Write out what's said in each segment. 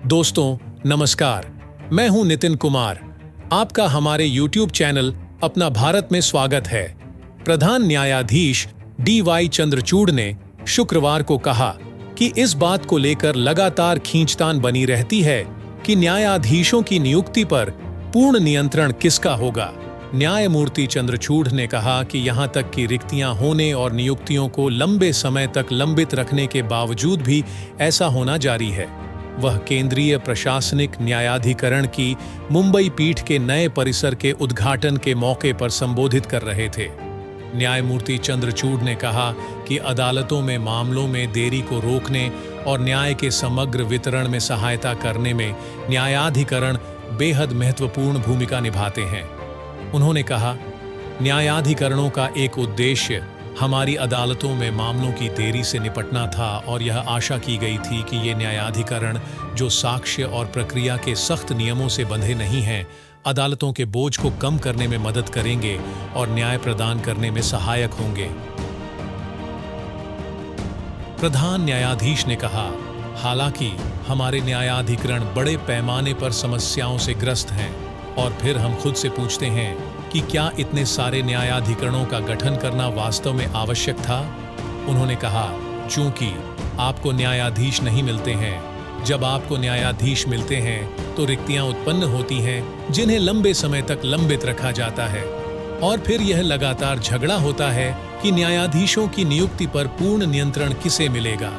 दोस्तों नमस्कार, मैं हूं नितिन कुमार। आपका हमारे YouTube चैनल अपना भारत में स्वागत है। प्रधान न्यायाधीश DY चंद्रचूड़ ने शुक्रवार को कहा कि इस बात को लेकर लगातार खींचतान बनी रहती है कि न्यायाधीशों की नियुक्ति पर पूर्ण नियंत्रण किसका होगा। न्यायमूर्ति चंद्रचूड़ ने कहा कि यहां तक कि रिक्तियां होने और नियुक्तियों को लंबे समय तक लंबित रखने के बावजूद भी ऐसा होना जारी है। वह केंद्रीय प्रशासनिक न्यायाधिकरण की मुंबई पीठ के नए परिसर के उद्घाटन के मौके पर संबोधित कर रहे थे। न्यायमूर्ति चंद्रचूड़ ने कहा कि अदालतों में मामलों में देरी को रोकने और न्याय के समग्र वितरण में सहायता करने में न्यायाधिकरण बेहद महत्वपूर्ण भूमिका निभाते हैं। उन्होंने कहा, न्यायाधिकरणों का एक उद्देश्य हमारी अदालतों में मामलों की देरी से निपटना था और यह आशा की गई थी कि ये न्यायाधिकरण, जो साक्ष्य और प्रक्रिया के सख्त नियमों से बंधे नहीं हैं, अदालतों के बोझ को कम करने में मदद करेंगे और न्याय प्रदान करने में सहायक होंगे। प्रधान न्यायाधीश ने कहा, हालांकि हमारे न्यायाधिकरण बड़े पैमाने पर समस्याओं से ग्रस्त हैं और फिर हम खुद से पूछते हैं कि क्या इतने सारे न्यायाधिकरणों का गठन करना वास्तव में आवश्यक था। उन्होंने कहा, चूंकि आपको न्यायाधीश नहीं मिलते हैं, जब आपको न्यायाधीश मिलते हैं तो रिक्तियां उत्पन्न होती हैं जिन्हें लंबे समय तक लंबित रखा जाता है और फिर यह लगातार झगड़ा होता है कि न्यायाधीशों की नियुक्ति पर पूर्ण नियंत्रण किसे मिलेगा।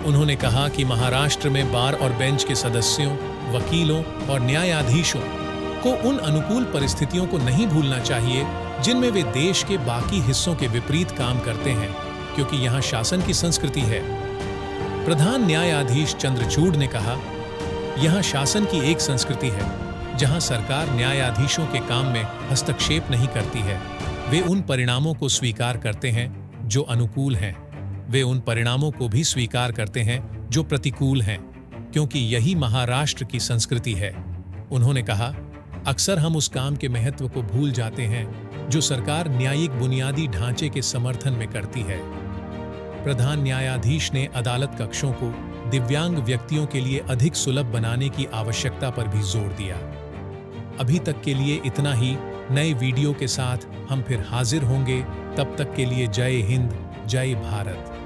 उन्होंने कहा कि महाराष्ट्र में बार और बेंच के सदस्यों, वकीलों और न्यायाधीशों को उन अनुकूल परिस्थितियों को नहीं भूलना चाहिए जिनमें वे देश के बाकी हिस्सों के विपरीत काम करते हैं, क्योंकि यहाँ शासन की संस्कृति है। प्रधान न्यायाधीश चंद्रचूड़ ने कहा, यहाँ शासन की एक संस्कृति है जहाँ सरकार न्यायाधीशों के काम में हस्तक्षेप नहीं करती है। वे उन परिणामों को स्वीकार करते हैं जो अनुकूल हैं, वे उन परिणामों को भी स्वीकार करते हैं जो प्रतिकूल हैं, क्योंकि यही महाराष्ट्र की संस्कृति है। उन्होंने कहा, अक्सर हम उस काम के महत्व को भूल जाते हैं जो सरकार न्यायिक बुनियादी ढांचे के समर्थन में करती है। प्रधान न्यायाधीश ने अदालत कक्षों को दिव्यांग व्यक्तियों के लिए अधिक सुलभ बनाने की आवश्यकता पर भी जोर दिया। अभी तक के लिए इतना ही। नए वीडियो के साथ हम फिर हाजिर होंगे। तब तक के लिए जय हिंद, जय भारत।